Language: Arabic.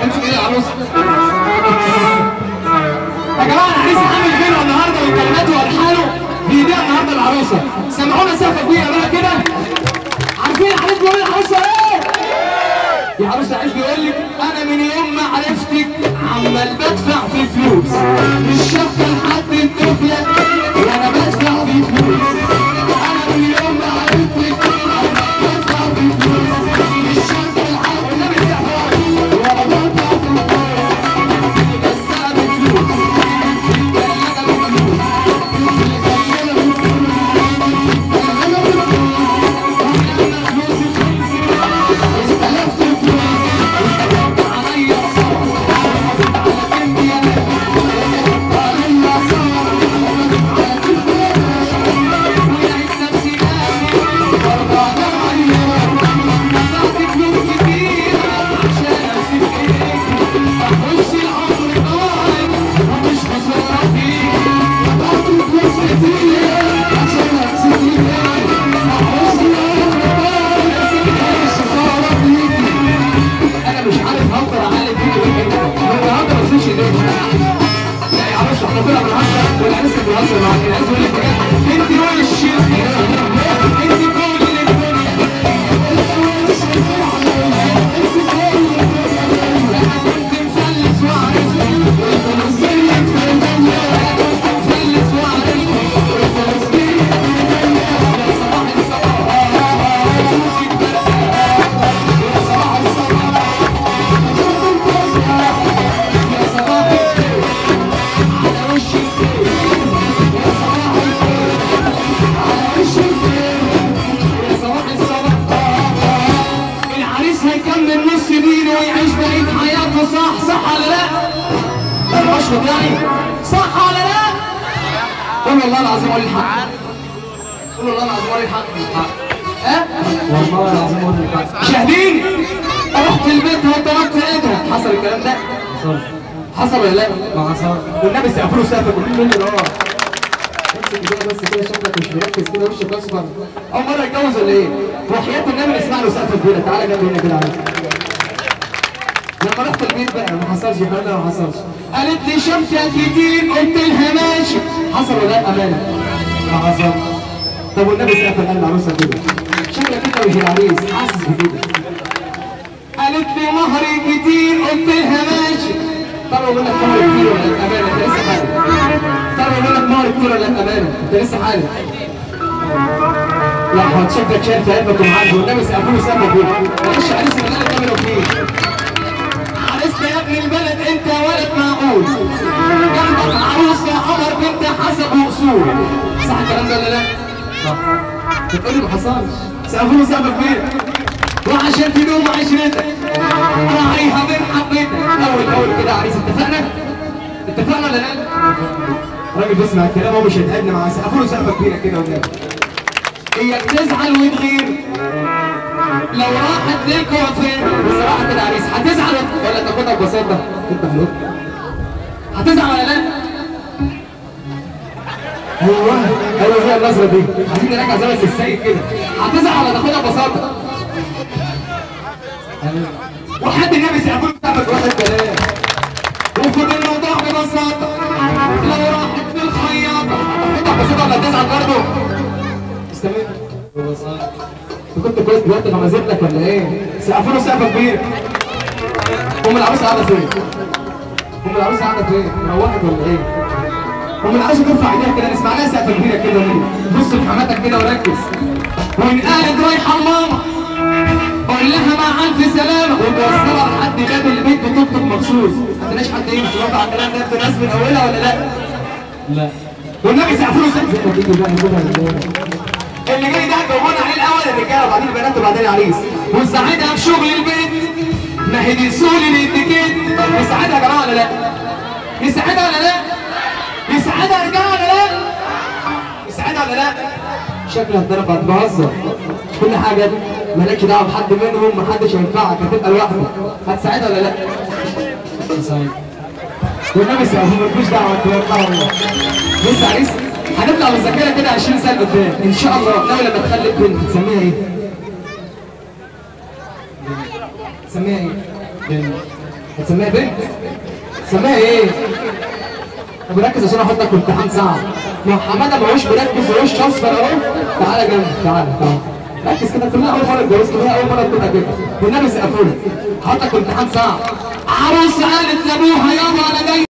امسك ايد العروسه يا جماعه. العريس عامل فيديو النهارده وكلماته والحانه بيديها النهارده العروسه. سمعونا سقفه كبيره بقى كده. عارفين العريس بيقول للعروسه ايه؟ يا عروسه العريس بيقول لك انا من يوم ما عرفتك عمال بدفع في فلوس مش شابكه لحد الدبله وانا بدفع في فلوس. انا من يوم ما عرفتك عمال بدفع في فلوس مش شابكه لحد الدبله وانا بدفع في فلوس. بس انا بفلوس حصل ولا لا؟ ما حصل. والنبي سقفوا له سقفه كلهم منه اه. امسك كده بس كده شكلك مش مركز كده وشك اصفر. اول مره يتجوز ولا ايه؟ وحياة النبي نسمع له سقفه كبيره. تعالى جنبي هنا كده عايز. لما رحت البيت بقى ما حصلش حاجه ما حصلش. قالت لي شمسك كتير قلت لها ماشي. حصل ولا لا امانه؟ ما حصل. طب والنبي سقفه قال العروسه كده. شكلك انت مش العريس حاسس بكده. قالت لي مهري كتير قلت لها ماشي. طب اقول لك مهر كتير ولا الامانه انت لسه حالك؟ طب اقول لك مهر كتير ولا الامانه انت لسه حالك؟ لا حط شكلك شايل في قلبك ومعاك والنبي سقفوا له سقفه كده. معلش عريس البلد تعملوا فيه. عريسنا يا ابن البلد انت ولد معقول. جنبك عروسه قمر بنت حسب واصول. صح الكلام ده ولا لا؟ صح. بتقول لي ما حصلش. سقفوا له سقفه كبيره. وعشان تدوم عشرتك راعيها من حبتك. اول كده عريس اتفقنا ولا لا؟ الراجل بيسمع الكلام هو مش هيتقدم مع سقفوا له سقفه كبيره كده والنبي. هي بتزعل وتغير لو راحت للكوافير. بصراحه كده عريس هتزعل ولا تاخدها ببساطه؟ انت حلو هتزعل ولا لا؟ ايوه هي النظره دي. عايزين نراجع زمن السيد كده. هتزعل ولا تاخدها ببساطه؟ وحد النبي سيقول سقفك واحد كلام وخد الموضوع ببساطه. لو راحت للخياطه هتاخدها ببساطه ولا تزعل برضه؟ استمر ببساطه. انت كنت كويس دلوقتي لما زدت لك ولا ايه؟ سقفوا له سقفه كبيره. ام العروسه قاعده فين؟ ام العروسه قاعده فين؟ روحت ولا ايه؟ ام العروسه ترفع ايديها كده نسمع لها سقفه كبيره كده. بص لحماتك كده وركز. وان قالت رايحه لماما قول لها مع الف سلامه وتوصلها لحد باب البيت بتكتب مخصوص. ما عندناش حد يمشي يوقع على الكلام ده الناس من اولها ولا لا؟ لا. والنبي سقفوا له سقفه. اللي جاي ده هتجاوبونا عليه الاول الرجاله وبعدين البنات وبعدين العريس. ونساعدها في شغل البيت. ما هي دي اصول الاتيكيت. نساعدها يا جماعه ولا لا؟ نساعدها ولا لا؟ نساعدها يا رجاله ولا لا؟ نساعدها ولا لا؟ شكلها اتضرب هتبهزر. كل حاجه دي مالكش دعوه بحد منهم. محدش هينفعك هتبقى لوحدك. هتساعدها ولا لا؟ هساعدها. والنبي سقفوا مالكوش دعوه انتوا. بص يا عريس هنطلع بالذاكره كده 20 سنه قدام ان شاء الله. ناوي لما تخلف بنت تسميها ايه؟ تسميها ايه؟ بنت. هتسميها بنت؟ تسميها ايه؟ طب ركز عشان احطك في امتحان صعب. ما حماده معهوش مركز وعوش اصفر اهو. تعالى جنبي، تعالى ركز كده، كلها اول مره اتجوزت، كلها اول مره تبقى كده، والنبي سقفولي. هحطك في امتحان صعب. عروس قالت لابوها يابا انا جاي